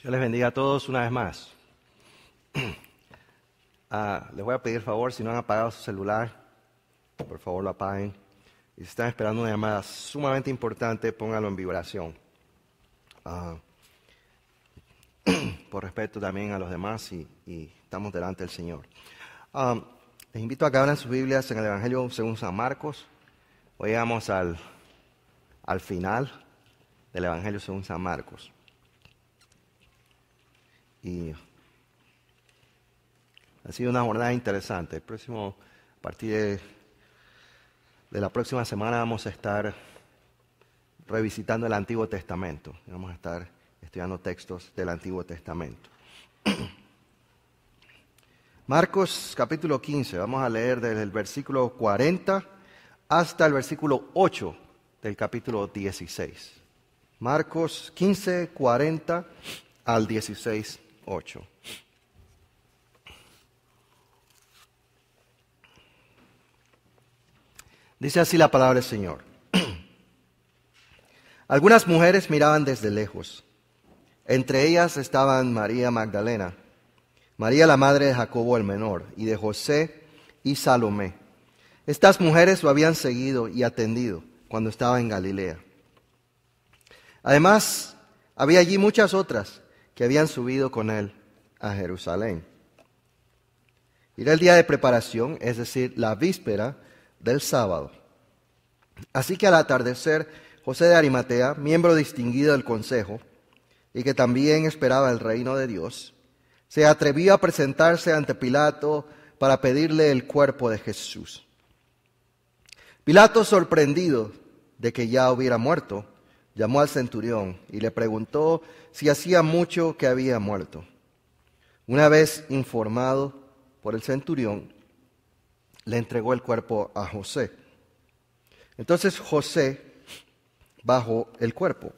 Dios les bendiga a todos una vez más. Les voy a pedir favor, si no han apagado su celular, por favor lo apaguen. Y si están esperando una llamada sumamente importante, pónganlo en vibración. Por respeto también a los demás y estamos delante del Señor. Les invito a que abran sus Biblias en el Evangelio según San Marcos. Hoy llegamos al final del Evangelio según San Marcos. Y ha sido una jornada interesante. A partir de la próxima semana vamos a estar revisitando el Antiguo Testamento. Vamos a estar estudiando textos del Antiguo Testamento. Marcos capítulo 15, vamos a leer desde el versículo 40 hasta el versículo 8 del capítulo 16. Marcos 15, 40 al 16, 8. Dice así la palabra del Señor. Algunas mujeres miraban desde lejos. Entre ellas estaban María Magdalena, María la madre de Jacobo el menor, y de José y Salomé. Estas mujeres lo habían seguido y atendido cuando estaba en Galilea. Además, había allí muchas otras que habían subido con él a Jerusalén. Era el día de preparación, es decir, la víspera del sábado. Así que al atardecer, José de Arimatea, miembro distinguido del consejo, y que también esperaba el reino de Dios, se atrevió a presentarse ante Pilato para pedirle el cuerpo de Jesús. Pilato, sorprendido de que ya hubiera muerto, llamó al centurión y le preguntó si hacía mucho que había muerto. Una vez informado por el centurión, le entregó el cuerpo a José. Entonces José bajó el cuerpo,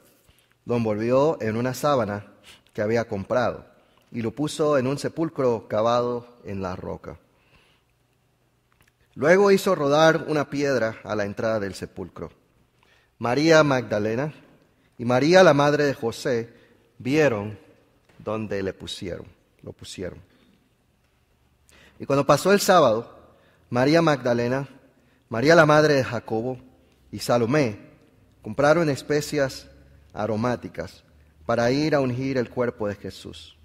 lo envolvió en una sábana que había comprado y lo puso en un sepulcro cavado en la roca. Luego hizo rodar una piedra a la entrada del sepulcro. María Magdalena y María la madre de José vieron donde lo pusieron. Y cuando pasó el sábado, María Magdalena, María la madre de Jacobo y Salomé compraron especias aromáticas para ir a ungir el cuerpo de Jesús.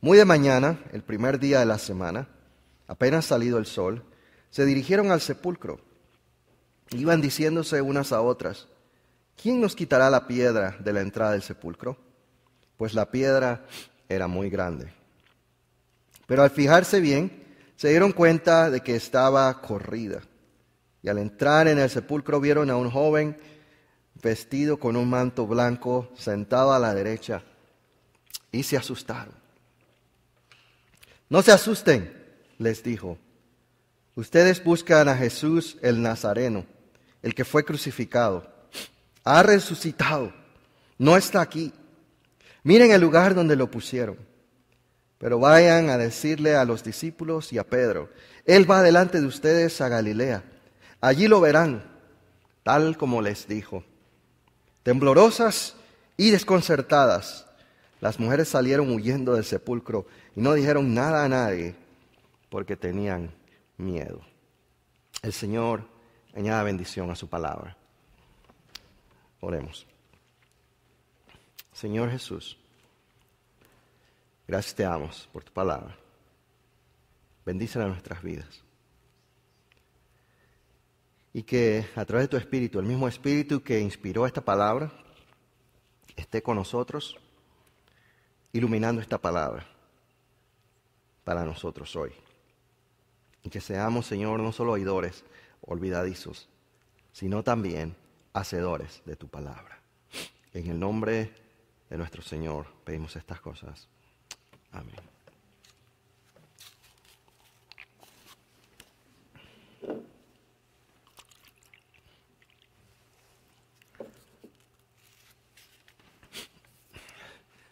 Muy de mañana, el primer día de la semana, apenas salido el sol, se dirigieron al sepulcro. Iban diciéndose unas a otras: ¿quién nos quitará la piedra de la entrada del sepulcro? Pues la piedra era muy grande. Pero al fijarse bien, se dieron cuenta de que estaba corrida. Y al entrar en el sepulcro vieron a un joven vestido con un manto blanco sentado a la derecha y se asustaron. No se asusten, les dijo. Ustedes buscan a Jesús el Nazareno, el que fue crucificado. Ha resucitado, no está aquí. Miren el lugar donde lo pusieron. Pero vayan a decirle a los discípulos y a Pedro: Él va delante de ustedes a Galilea. Allí lo verán, tal como les dijo. Temblorosas y desconcertadas, las mujeres salieron huyendo del sepulcro y no dijeron nada a nadie porque tenían miedo. El Señor añada bendición a su palabra. Oremos. Señor Jesús, gracias te damos por tu palabra. Bendícela en nuestras vidas. Y que a través de tu Espíritu, el mismo Espíritu que inspiró esta palabra, esté con nosotros, iluminando esta palabra para nosotros hoy. Y que seamos, Señor, no solo oidores olvidadizos, sino también hacedores de tu palabra. En el nombre de nuestro Señor pedimos estas cosas. Amén.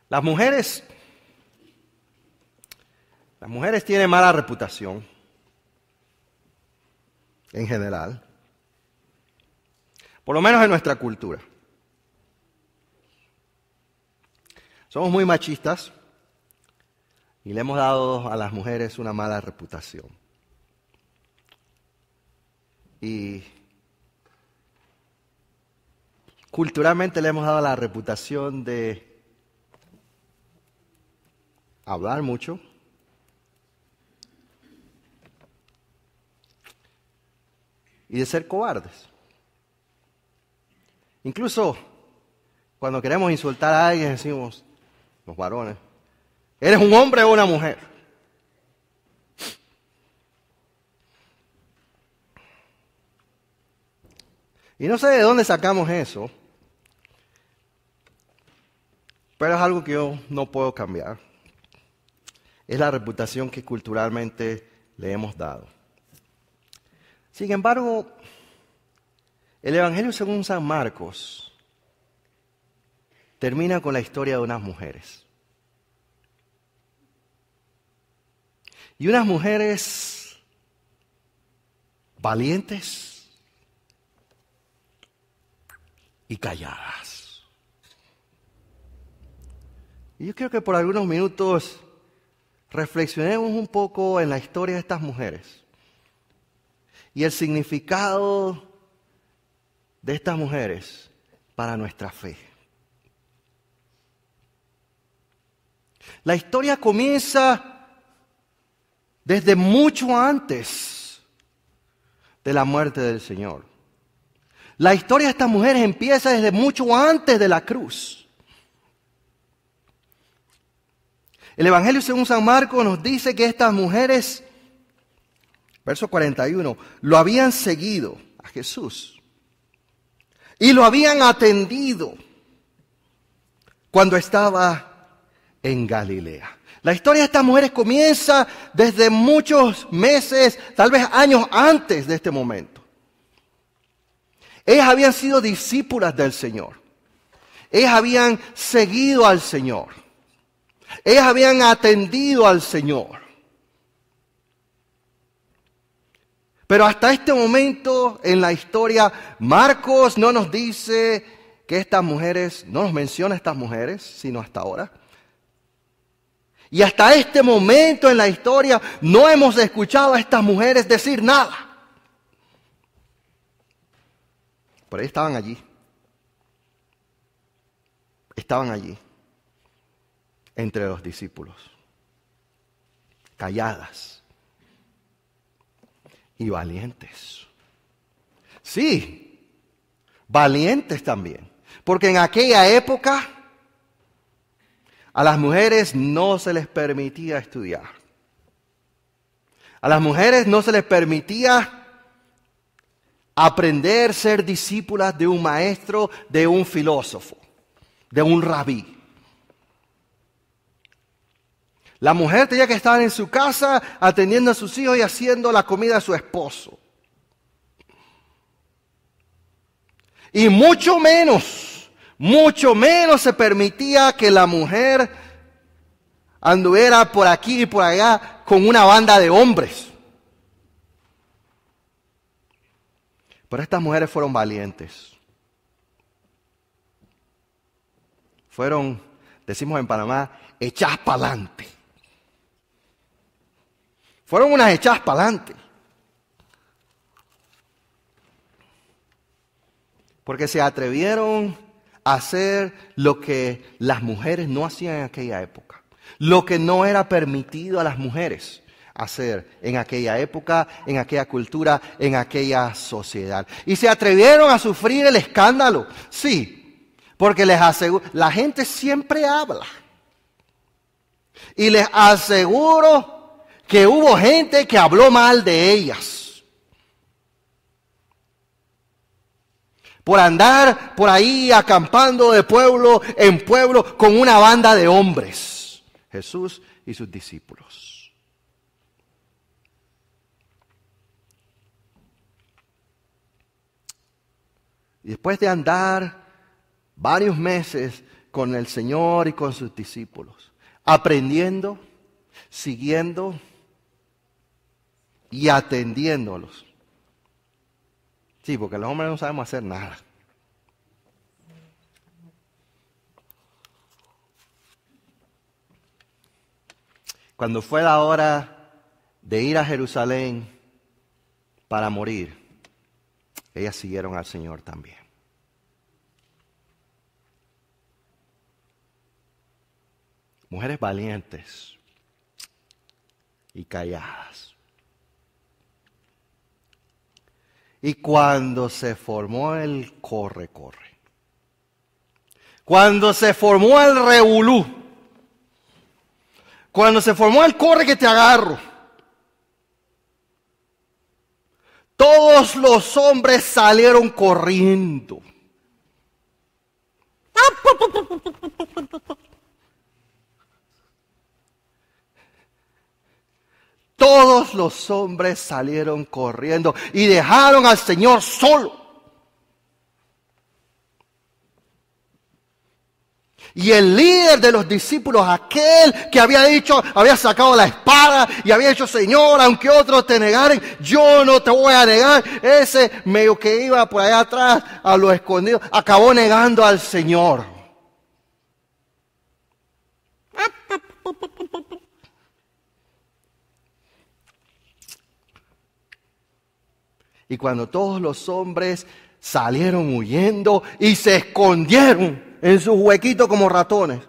Las mujeres tienen mala reputación en general, por lo menos en nuestra cultura. Somos muy machistas y le hemos dado a las mujeres una mala reputación. Y culturalmente le hemos dado la reputación de hablar mucho, y de ser cobardes. Incluso cuando queremos insultar a alguien decimos, los varones, ¿eres un hombre o una mujer? Y no sé de dónde sacamos eso, pero es algo que yo no puedo cambiar. Es la reputación que culturalmente le hemos dado. Sin embargo, el Evangelio según San Marcos termina con la historia de unas mujeres. Y unas mujeres valientes y calladas. Y yo creo que por algunos minutos reflexionemos un poco en la historia de estas mujeres y el significado de estas mujeres para nuestra fe. La historia comienza desde mucho antes de la muerte del Señor. La historia de estas mujeres empieza desde mucho antes de la cruz. El Evangelio según San Marcos nos dice que estas mujeres, verso 41, lo habían seguido a Jesús y lo habían atendido cuando estaba en Galilea. La historia de estas mujeres comienza desde muchos meses, tal vez años antes de este momento. Ellas habían sido discípulas del Señor. Ellas habían seguido al Señor. Ellas habían atendido al Señor. Pero hasta este momento en la historia, Marcos no nos dice que estas mujeres, no nos menciona a estas mujeres, sino hasta ahora. Y hasta este momento en la historia no hemos escuchado a estas mujeres decir nada. Pero ellas estaban allí. Estaban allí, entre los discípulos, calladas y valientes. Sí, valientes también, porque en aquella época a las mujeres no se les permitía estudiar. A las mujeres no se les permitía aprender, ser discípulas de un maestro, de un filósofo, de un rabí. La mujer tenía que estar en su casa atendiendo a sus hijos y haciendo la comida a su esposo. Y mucho menos se permitía que la mujer anduviera por aquí y por allá con una banda de hombres. Pero estas mujeres fueron valientes. Fueron, decimos en Panamá, echadas para adelante. Fueron unas echadas para adelante. Porque se atrevieron a hacer lo que las mujeres no hacían en aquella época. Lo que no era permitido a las mujeres hacer en aquella época, en aquella cultura, en aquella sociedad. Y se atrevieron a sufrir el escándalo. Sí, porque les aseguro, la gente siempre habla. Y les aseguro que hubo gente que habló mal de ellas. Por andar por ahí acampando de pueblo en pueblo con una banda de hombres. Jesús y sus discípulos. Y después de andar varios meses con el Señor y con sus discípulos, aprendiendo, siguiendo y atendiéndolos. Sí, porque los hombres no sabemos hacer nada. Cuando fue la hora de ir a Jerusalén para morir, ellas siguieron al Señor también. Mujeres valientes y calladas. Y cuando se formó el corre, cuando se formó el revolú, cuando se formó el corre que te agarro, todos los hombres salieron corriendo. Todos los hombres salieron corriendo y dejaron al Señor solo. Y el líder de los discípulos, aquel que había dicho, había sacado la espada y había dicho, Señor, aunque otros te negaren, yo no te voy a negar. Ese medio que iba por allá atrás a lo escondido, acabó negando al Señor. Y cuando todos los hombres salieron huyendo y se escondieron en sus huequitos como ratones,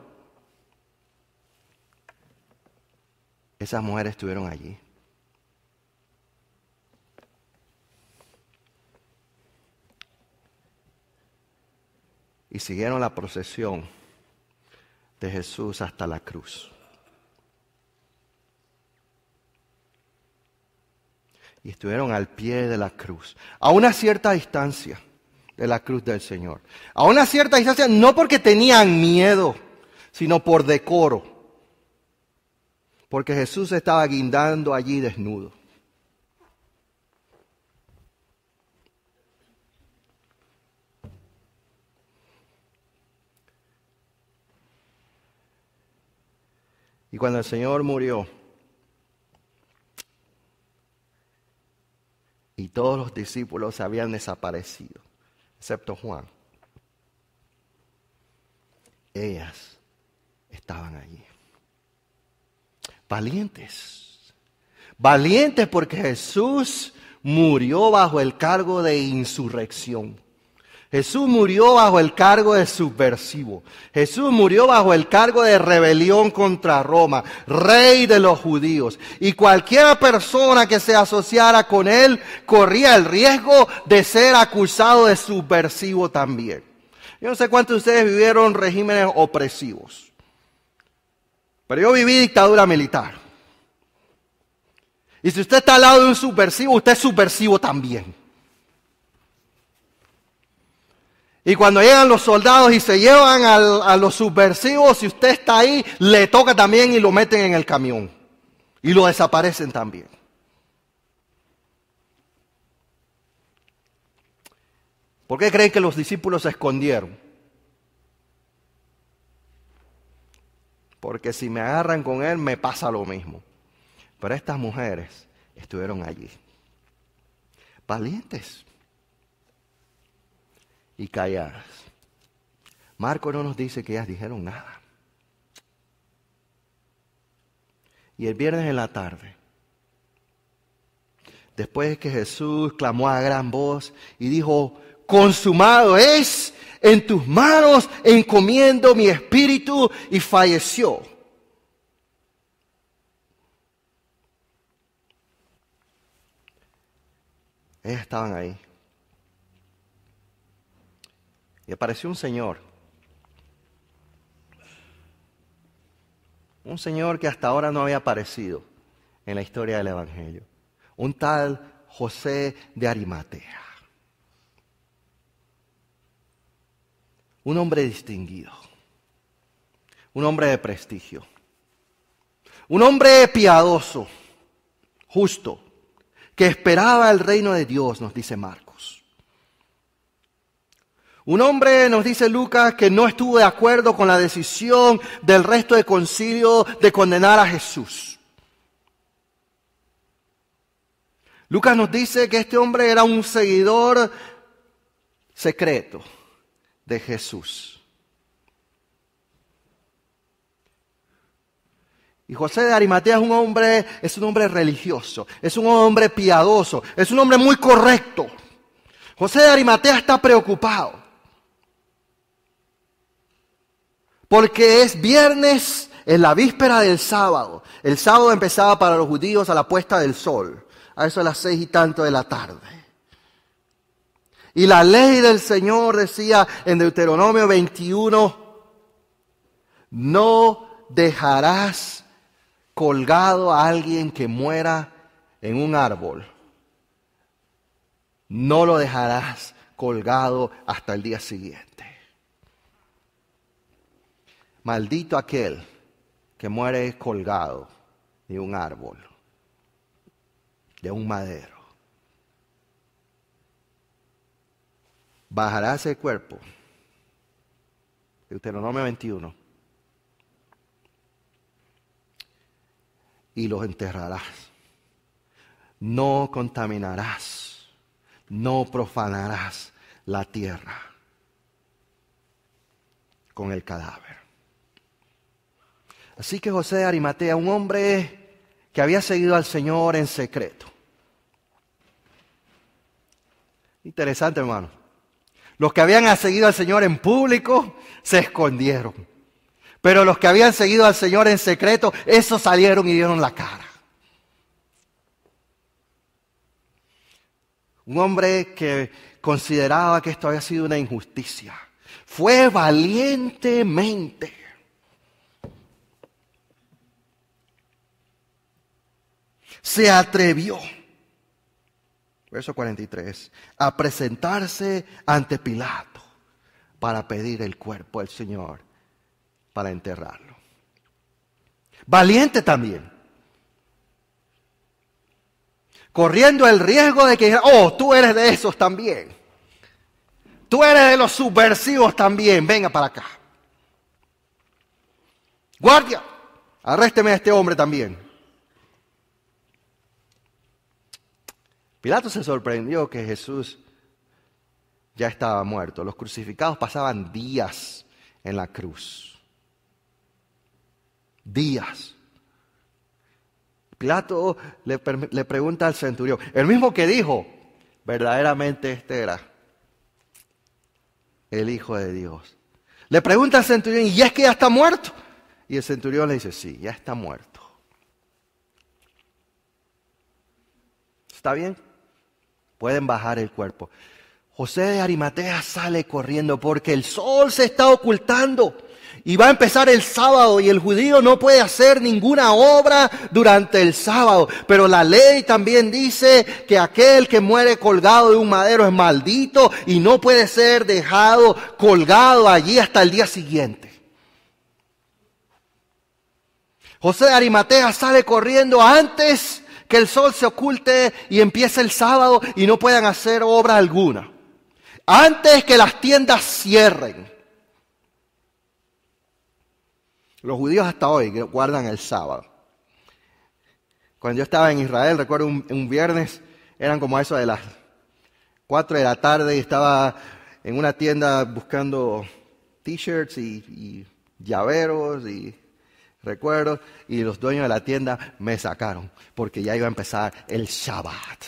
esas mujeres estuvieron allí. Y siguieron la procesión de Jesús hasta la cruz. Y estuvieron al pie de la cruz, a una cierta distancia de la cruz del Señor. A una cierta distancia, no porque tenían miedo, sino por decoro. Porque Jesús estaba guindando allí desnudo. Y cuando el Señor murió, y todos los discípulos habían desaparecido, excepto Juan, ellas estaban allí. Valientes. Valientes porque Jesús murió bajo el cargo de insurrección. Jesús murió bajo el cargo de subversivo. Jesús murió bajo el cargo de rebelión contra Roma, rey de los judíos. Y cualquier persona que se asociara con él corría el riesgo de ser acusado de subversivo también. Yo no sé cuántos de ustedes vivieron regímenes opresivos, pero yo viví dictadura militar. Y si usted está al lado de un subversivo, usted es subversivo también. Y cuando llegan los soldados y se llevan a los subversivos, si usted está ahí, le toca también y lo meten en el camión. Y lo desaparecen también. ¿Por qué creen que los discípulos se escondieron? Porque si me agarran con él, me pasa lo mismo. Pero estas mujeres estuvieron allí. Valientes. Y calladas. Marco no nos dice que ellas dijeron nada. Y el viernes en la tarde, después que Jesús clamó a gran voz y dijo, consumado es, en tus manos encomiendo mi espíritu, y falleció. Ellas estaban ahí. Y apareció un señor que hasta ahora no había aparecido en la historia del Evangelio. Un tal José de Arimatea. Un hombre distinguido. Un hombre de prestigio. Un hombre piadoso, justo, que esperaba el reino de Dios, nos dice Marcos. Un hombre, nos dice Lucas, que no estuvo de acuerdo con la decisión del resto del concilio de condenar a Jesús. Lucas nos dice que este hombre era un seguidor secreto de Jesús. Y José de Arimatea es un hombre religioso, es un hombre piadoso, es un hombre muy correcto. José de Arimatea está preocupado porque es viernes, en la víspera del sábado. El sábado empezaba para los judíos a la puesta del sol, a eso de las 6 y tanto de la tarde. Y la ley del Señor decía en Deuteronomio 21, no dejarás colgado a alguien que muera en un árbol. No lo dejarás colgado hasta el día siguiente. Maldito aquel que muere colgado de un árbol, de un madero. Bajarás el cuerpo. Deuteronomio 21. Y los enterrarás. No contaminarás, no profanarás la tierra con el cadáver. Así que José de Arimatea, un hombre que había seguido al Señor en secreto. Interesante, hermano. Los que habían seguido al Señor en público se escondieron. Pero los que habían seguido al Señor en secreto, esos salieron y dieron la cara. Un hombre que consideraba que esto había sido una injusticia. Fue valientemente. Se atrevió, verso 43, a presentarse ante Pilato para pedir el cuerpo del Señor, para enterrarlo. Valiente también. Corriendo el riesgo de que, tú eres de esos también. Tú eres de los subversivos también, venga para acá. Guardia, arrésteme a este hombre también. Pilato se sorprendió que Jesús ya estaba muerto. Los crucificados pasaban días en la cruz. Días. Pilato le pregunta al centurión, el mismo que dijo, verdaderamente este era el Hijo de Dios. Le pregunta al centurión, ¿y es que ya está muerto? Y el centurión le dice, sí, ya está muerto. ¿Está bien? Pueden bajar el cuerpo. José de Arimatea sale corriendo porque el sol se está ocultando y va a empezar el sábado y el judío no puede hacer ninguna obra durante el sábado. Pero la ley también dice que aquel que muere colgado de un madero es maldito y no puede ser dejado colgado allí hasta el día siguiente. José de Arimatea sale corriendo antes que el sol se oculte y empiece el sábado y no puedan hacer obra alguna. Antes que las tiendas cierren. Los judíos hasta hoy guardan el sábado. Cuando yo estaba en Israel, recuerdo un viernes, eran como eso de las 4 de la tarde y estaba en una tienda buscando t-shirts y llaveros y recuerdo, y los dueños de la tienda me sacaron porque ya iba a empezar el Shabbat.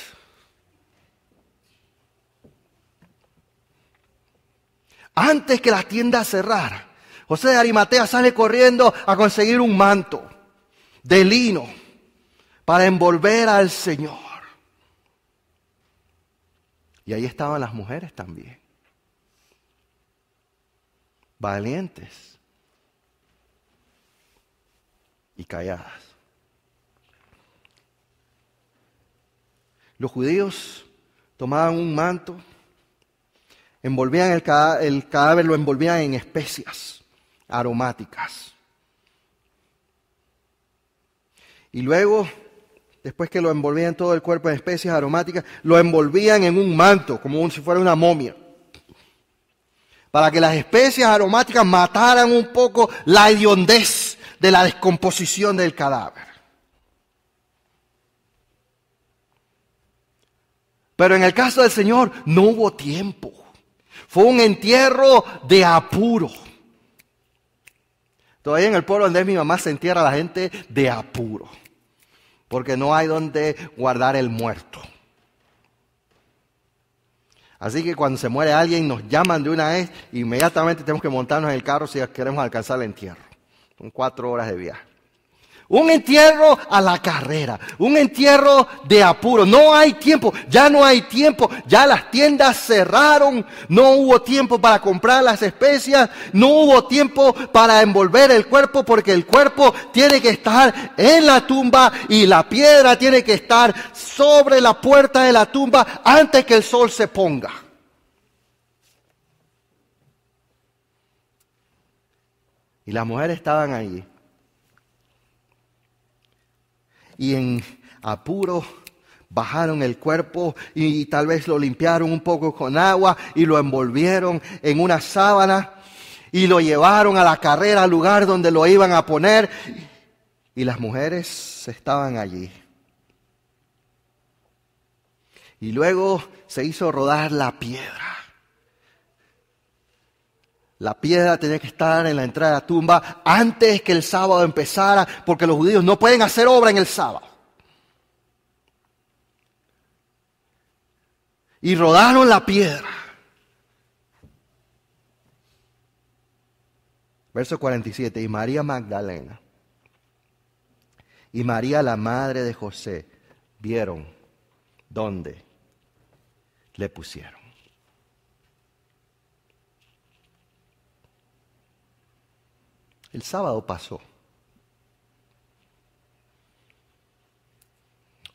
Antes que la tienda cerrara, José de Arimatea sale corriendo a conseguir un manto de lino para envolver al Señor. Y ahí estaban las mujeres también, valientes y calladas. Los judíos tomaban un manto, envolvían el cadáver, lo envolvían en especias aromáticas. Y luego, después que lo envolvían todo el cuerpo en especias aromáticas, lo envolvían en un manto, como si fuera una momia, para que las especias aromáticas mataran un poco la hediondez de la descomposición del cadáver. Pero en el caso del Señor no hubo tiempo. Fue un entierro de apuro. Todavía en el pueblo donde es mi mamá se entierra a la gente de apuro, porque no hay donde guardar el muerto. Así que cuando se muere alguien nos llaman de una vez, inmediatamente tenemos que montarnos en el carro si queremos alcanzar el entierro. Son 4 horas de viaje. Un entierro a la carrera, un entierro de apuro. No hay tiempo, ya no hay tiempo, ya las tiendas cerraron, no hubo tiempo para comprar las especias, no hubo tiempo para envolver el cuerpo porque el cuerpo tiene que estar en la tumba y la piedra tiene que estar sobre la puerta de la tumba antes que el sol se ponga. Y las mujeres estaban allí. Y en apuro bajaron el cuerpo y tal vez lo limpiaron un poco con agua y lo envolvieron en una sábana y lo llevaron a la carrera al lugar donde lo iban a poner. Y las mujeres estaban allí. Y luego se hizo rodar la piedra. La piedra tenía que estar en la entrada de la tumba antes que el sábado empezara, porque los judíos no pueden hacer obra en el sábado. Y rodaron la piedra. Verso 47. Y María Magdalena y María la madre de José vieron dónde le pusieron. El sábado pasó.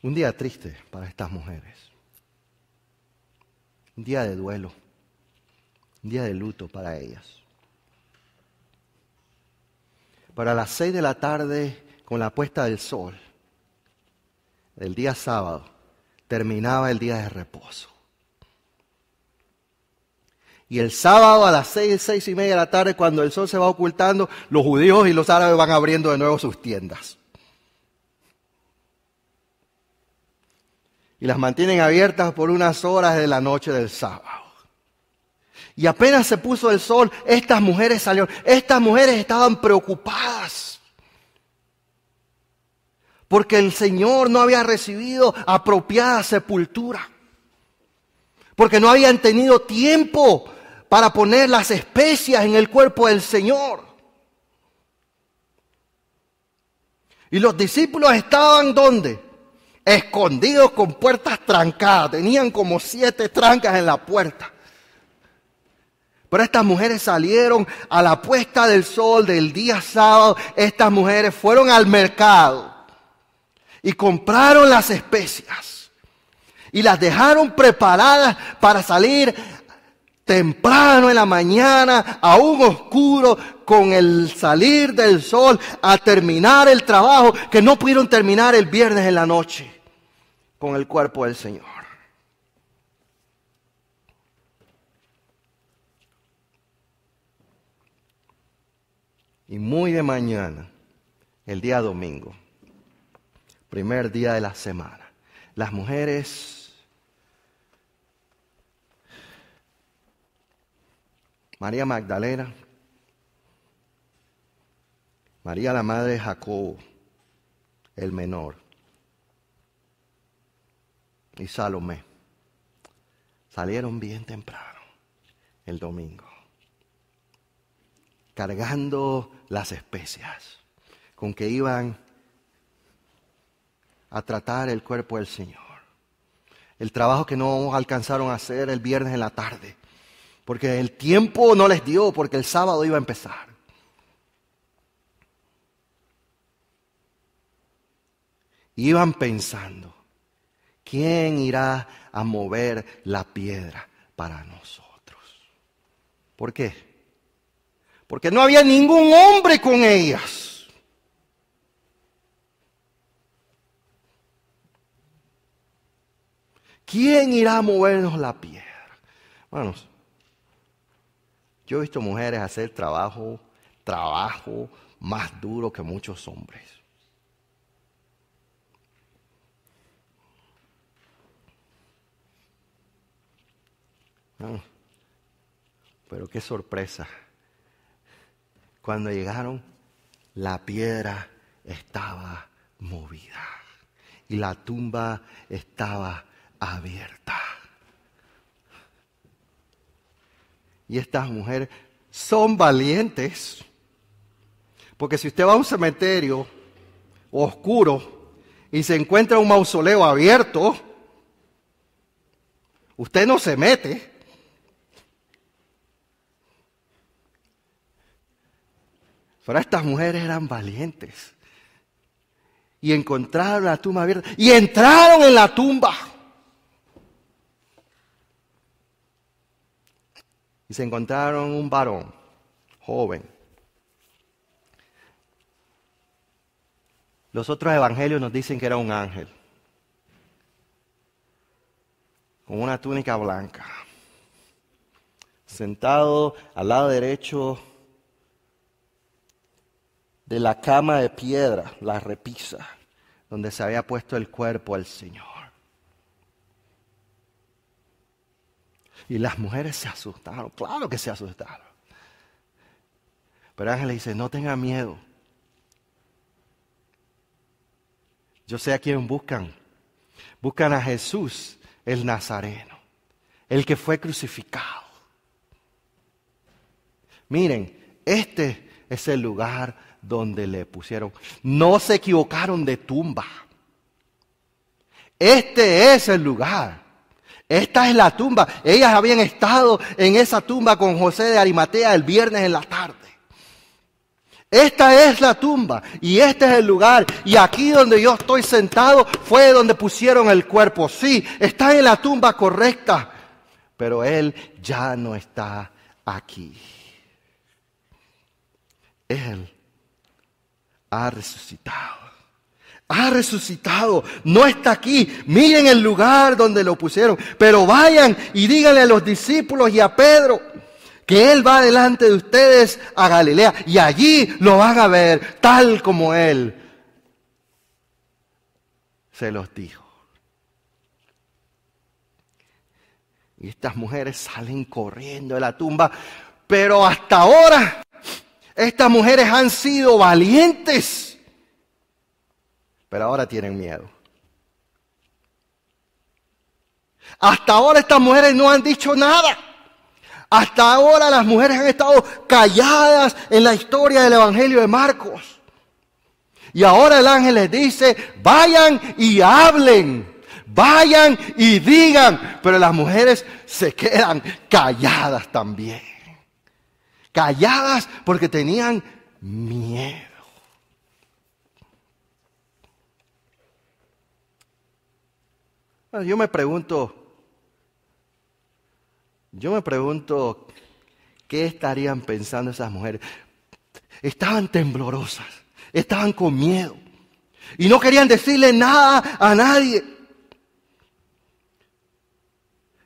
Un día triste para estas mujeres. Un día de duelo. Un día de luto para ellas. Para las 6 de la tarde, con la puesta del sol, el día sábado, terminaba el día de reposo. Y el sábado a las 6:30 de la tarde, cuando el sol se va ocultando, los judíos y los árabes van abriendo de nuevo sus tiendas. Y las mantienen abiertas por unas horas de la noche del sábado. Y apenas se puso el sol, estas mujeres salieron. Estas mujeres estaban preocupadas. Porque el Señor no había recibido apropiada sepultura. Porque no habían tenido tiempo para poner las especias en el cuerpo del Señor. Y los discípulos estaban ¿dónde? Escondidos con puertas trancadas. Tenían como 7 trancas en la puerta. Pero estas mujeres salieron a la puesta del sol del día sábado. Estas mujeres fueron al mercado y compraron las especias. Y las dejaron preparadas para salir temprano en la mañana, aún oscuro, con el salir del sol, a terminar el trabajo que no pudieron terminar el viernes en la noche con el cuerpo del Señor. Y muy de mañana, el día domingo, primer día de la semana, las mujeres María Magdalena, María la madre de Jacobo, el menor, y Salomé salieron bien temprano el domingo, cargando las especias con que iban a tratar el cuerpo del Señor. El trabajo que no alcanzaron a hacer el viernes en la tarde, porque el tiempo no les dio, porque el sábado iba a empezar. Iban pensando, ¿quién irá a mover la piedra para nosotros? ¿Por qué? Porque no había ningún hombre con ellas. ¿Quién irá a movernos la piedra? Bueno, yo he visto mujeres hacer trabajo más duro que muchos hombres. Pero qué sorpresa. Cuando llegaron, la piedra estaba movida y la tumba estaba abierta. Y estas mujeres son valientes, porque si usted va a un cementerio oscuro y se encuentra un mausoleo abierto, usted no se mete. Pero estas mujeres eran valientes y encontraron la tumba abierta y entraron en la tumba. Y se encontraron un varón joven. Los otros evangelios nos dicen que era un ángel, con una túnica blanca, sentado al lado derecho de la cama de piedra, la repisa, donde se había puesto el cuerpo al Señor. Y las mujeres se asustaron, claro que se asustaron. Pero el ángel le dice, no tengan miedo. Yo sé a quién buscan. Buscan a Jesús, el Nazareno, el que fue crucificado. Miren, este es el lugar donde le pusieron. No se equivocaron de tumba. Este es el lugar. Esta es la tumba. Ellas habían estado en esa tumba con José de Arimatea el viernes en la tarde. Esta es la tumba y este es el lugar. Y aquí donde yo estoy sentado fue donde pusieron el cuerpo. Sí, está en la tumba correcta, pero Él ya no está aquí. Él ha resucitado. Ha resucitado, no está aquí. Miren el lugar donde lo pusieron. Pero vayan y díganle a los discípulos y a Pedro que Él va delante de ustedes a Galilea. Y allí lo van a ver tal como Él se los dijo. Y estas mujeres salen corriendo de la tumba. Pero hasta ahora, estas mujeres han sido valientes. Pero ahora tienen miedo. Hasta ahora estas mujeres no han dicho nada. Hasta ahora las mujeres han estado calladas en la historia del Evangelio de Marcos. Y ahora el ángel les dice, vayan y hablen, vayan y digan. Pero las mujeres se quedan calladas también. Calladas porque tenían miedo. Yo me pregunto, ¿qué estarían pensando esas mujeres? Estaban temblorosas, estaban con miedo y no querían decirle nada a nadie.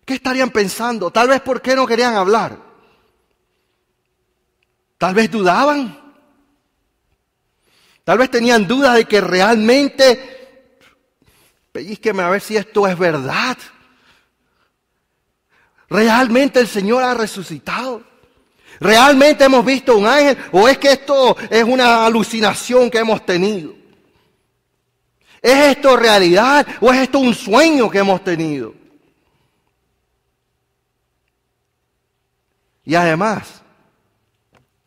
¿Qué estarían pensando? Tal vez ¿por qué no querían hablar? Tal vez dudaban. Tal vez tenían dudas de que realmente... Pellizqueme a ver si esto es verdad. ¿Realmente el Señor ha resucitado? ¿Realmente hemos visto un ángel? ¿O es que esto es una alucinación que hemos tenido? ¿Es esto realidad o es esto un sueño que hemos tenido? Y además,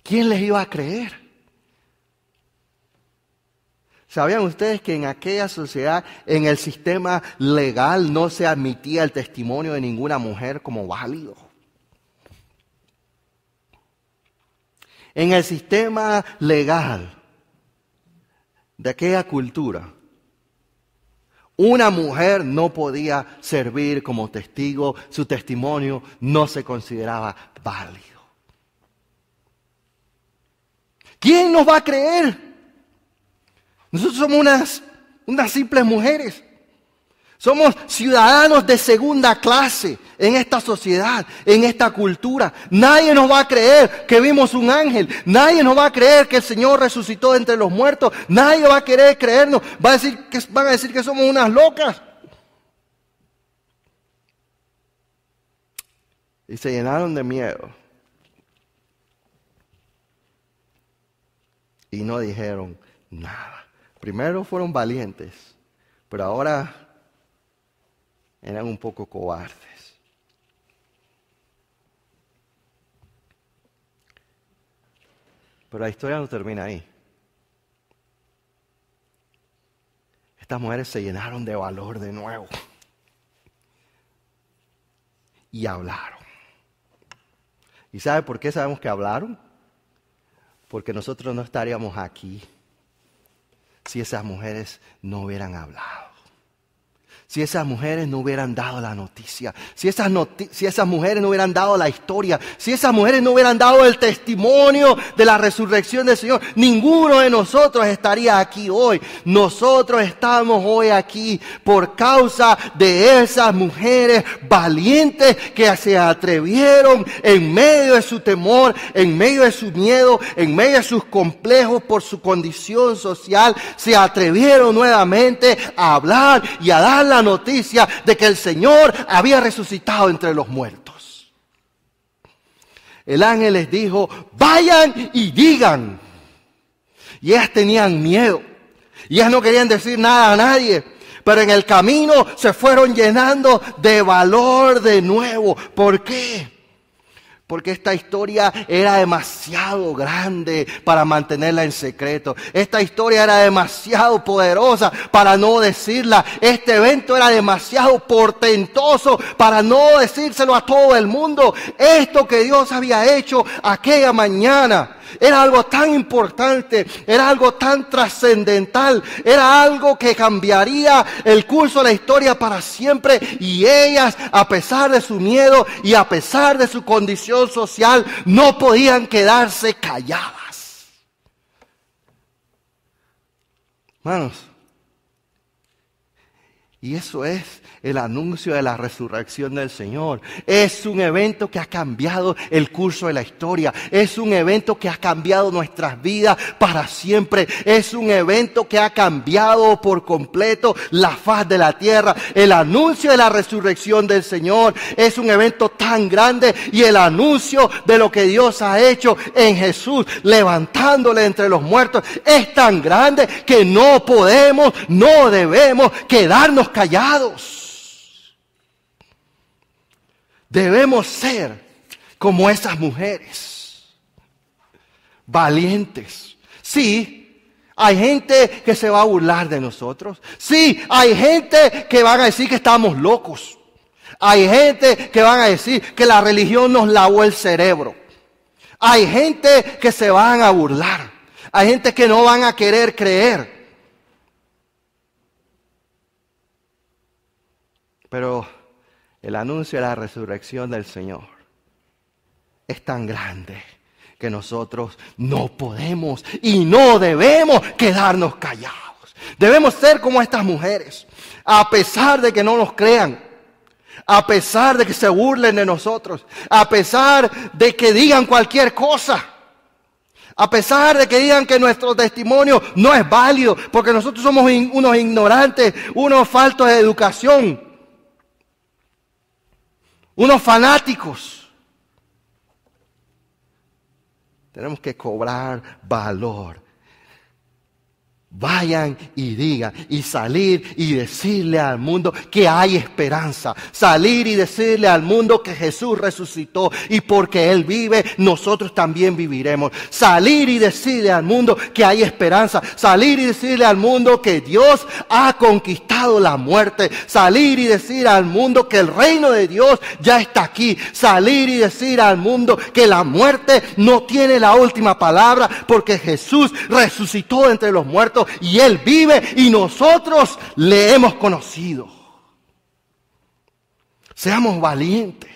¿quién les iba a creer? ¿Sabían ustedes que en aquella sociedad, en el sistema legal, no se admitía el testimonio de ninguna mujer como válido? En el sistema legal de aquella cultura, una mujer no podía servir como testigo, su testimonio no se consideraba válido. ¿Quién nos va a creer? Nosotros somos unas simples mujeres. Somos ciudadanos de segunda clase en esta sociedad, en esta cultura. Nadie nos va a creer que vimos un ángel. Nadie nos va a creer que el Señor resucitó de entre los muertos. Nadie va a querer creernos. Van a decir que somos unas locas. Y se llenaron de miedo. y no dijeron nada. Primero fueron valientes, pero ahora eran un poco cobardes. Pero la historia no termina ahí. Estas mujeres se llenaron de valor de nuevo y hablaron. ¿Y sabe por qué sabemos que hablaron? Porque nosotros no estaríamos aquí si esas mujeres no hubieran hablado. Si esas mujeres no hubieran dado la noticia, si esas mujeres no hubieran dado la historia, si esas mujeres no hubieran dado el testimonio de la resurrección del Señor, ninguno de nosotros estaría aquí hoy. Nosotros estamos hoy aquí por causa de esas mujeres valientes que se atrevieron en medio de su temor, en medio de su miedo, en medio de sus complejos por su condición social, se atrevieron nuevamente a hablar y a dar la noticia de que el Señor había resucitado entre los muertos. El ángel les dijo, vayan y digan. Y ellas tenían miedo. Y ellas no querían decir nada a nadie. Pero en el camino se fueron llenando de valor de nuevo. ¿Por qué? Porque esta historia era demasiado grande para mantenerla en secreto. Esta historia era demasiado poderosa para no decirla. Este evento era demasiado portentoso para no decírselo a todo el mundo. Esto que Dios había hecho aquella mañana era algo tan importante, era algo tan trascendental, era algo que cambiaría el curso de la historia para siempre. Y ellas, a pesar de su miedo y a pesar de su condición social, no podían quedarse calladas. Hermanos, y eso es el anuncio de la resurrección del Señor. Es un evento que ha cambiado el curso de la historia. Es un evento que ha cambiado nuestras vidas para siempre. Es un evento que ha cambiado por completo la faz de la tierra. El anuncio de la resurrección del Señor es un evento tan grande, y el anuncio de lo que Dios ha hecho en Jesús, levantándole entre los muertos, es tan grande que no podemos, no debemos quedarnos callados. Debemos ser como esas mujeres, valientes. Sí, hay gente que se va a burlar de nosotros. Sí, hay gente que van a decir que estamos locos. Hay gente que van a decir que la religión nos lavó el cerebro. Hay gente que se van a burlar. Hay gente que no van a querer creer. Pero el anuncio de la resurrección del Señor es tan grande que nosotros no podemos y no debemos quedarnos callados. Debemos ser como estas mujeres, a pesar de que no nos crean, a pesar de que se burlen de nosotros, a pesar de que digan cualquier cosa, a pesar de que digan que nuestro testimonio no es válido, porque nosotros somos unos ignorantes, unos faltos de educación, unos fanáticos. Tenemos que cobrar valor. Vayan y digan, y salir y decirle al mundo que hay esperanza. Salir y decirle al mundo que Jesús resucitó, y porque Él vive, nosotros también viviremos. Salir y decirle al mundo que hay esperanza. Salir y decirle al mundo que Dios ha conquistado la muerte. Salir y decir al mundo que el reino de Dios ya está aquí. Salir y decir al mundo que la muerte no tiene la última palabra, porque Jesús resucitó entre los muertos y Él vive, y nosotros le hemos conocido. Seamos valientes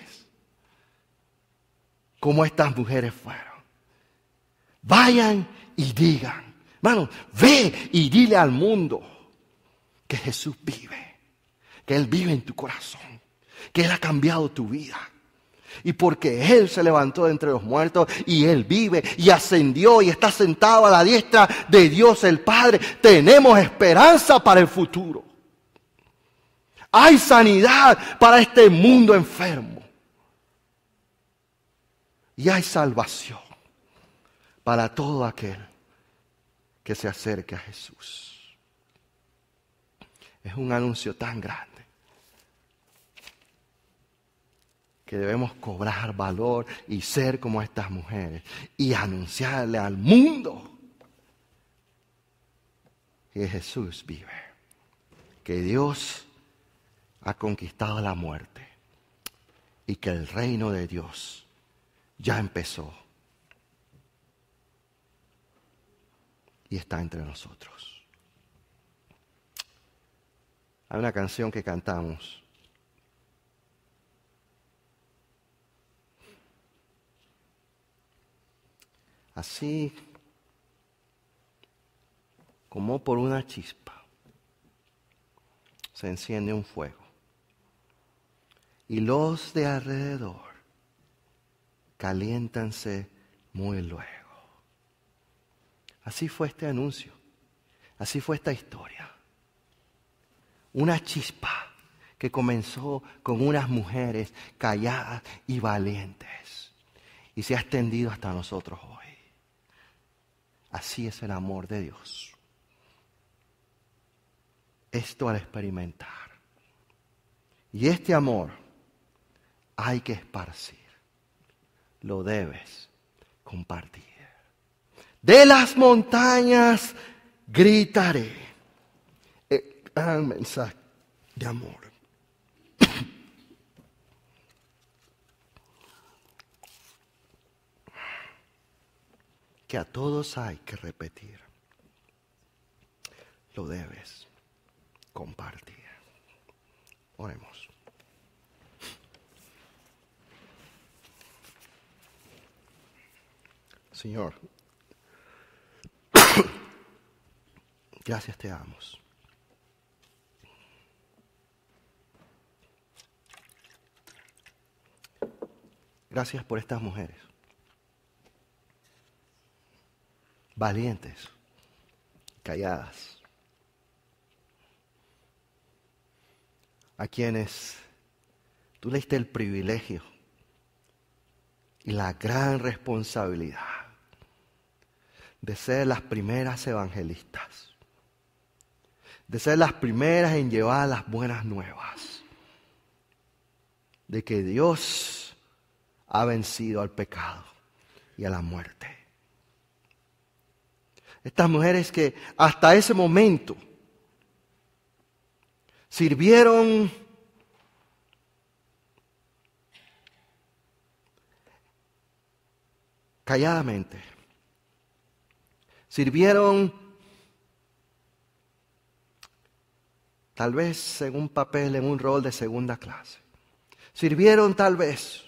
como estas mujeres fueron. Vayan y digan, hermano, ve y dile al mundo que Jesús vive, que Él vive en tu corazón, que Él ha cambiado tu vida. Y porque Él se levantó de entre los muertos y Él vive y ascendió y está sentado a la diestra de Dios el Padre, tenemos esperanza para el futuro. Hay sanidad para este mundo enfermo. Y hay salvación para todo aquel que se acerque a Jesús. Es un anuncio tan grande que debemos cobrar valor y ser como estas mujeres y anunciarle al mundo que Jesús vive, que Dios ha conquistado la muerte y que el reino de Dios ya empezó y está entre nosotros. Hay una canción que cantamos. Así como por una chispa se enciende un fuego y los de alrededor caliéntanse muy luego. Así fue este anuncio, así fue esta historia. Una chispa que comenzó con unas mujeres calladas y valientes y se ha extendido hasta nosotros hoy. Así es el amor de Dios. Esto al experimentar. Y este amor hay que esparcir. Lo debes compartir. De las montañas gritaré el gran mensaje de amor. Que a todos hay que repetir. Lo debes compartir. Oremos. Señor, gracias te damos. Gracias por estas mujeres. Valientes, calladas, a quienes tú le diste el privilegio y la gran responsabilidad de ser las primeras evangelistas, de ser las primeras en llevar las buenas nuevas, de que Dios ha vencido al pecado y a la muerte. Estas mujeres que hasta ese momento sirvieron calladamente, sirvieron tal vez en un papel, en un rol de segunda clase, sirvieron tal vez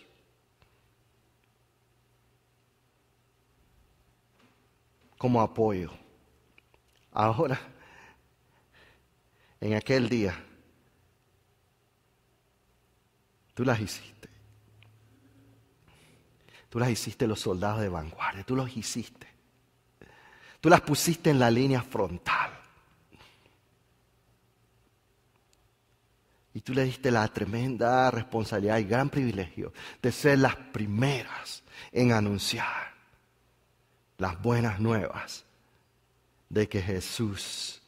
como apoyo. Ahora, en aquel día, tú las hiciste. Tú las hiciste los soldados de vanguardia, tú los hiciste. Tú las pusiste en la línea frontal. Y tú le diste la tremenda responsabilidad y gran privilegio de ser las primeras en anunciar las buenas nuevas de que Jesús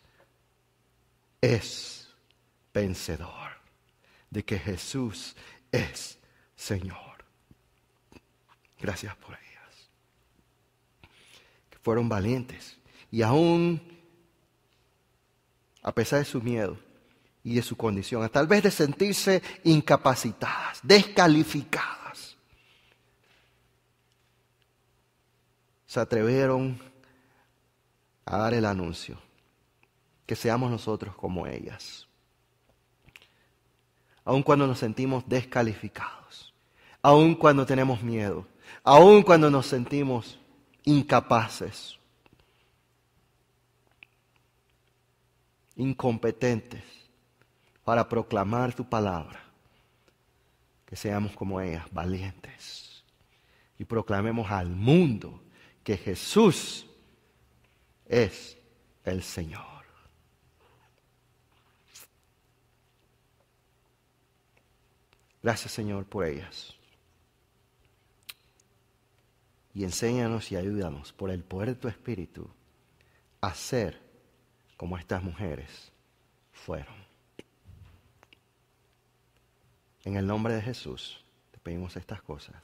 es vencedor, de que Jesús es Señor. Gracias por ellas, que fueron valientes y aún a pesar de su miedo y de su condición, tal vez de sentirse incapacitadas, descalificadas, se atrevieron a dar el anuncio, que seamos nosotros como ellas. Aun cuando nos sentimos descalificados, aun cuando tenemos miedo, aun cuando nos sentimos incapaces, incompetentes para proclamar tu palabra, que seamos como ellas, valientes, y proclamemos al mundo que Jesús es el Señor. Gracias, Señor, por ellas. Y enséñanos y ayúdanos por el poder de tu Espíritu a ser como estas mujeres fueron. En el nombre de Jesús te pedimos estas cosas.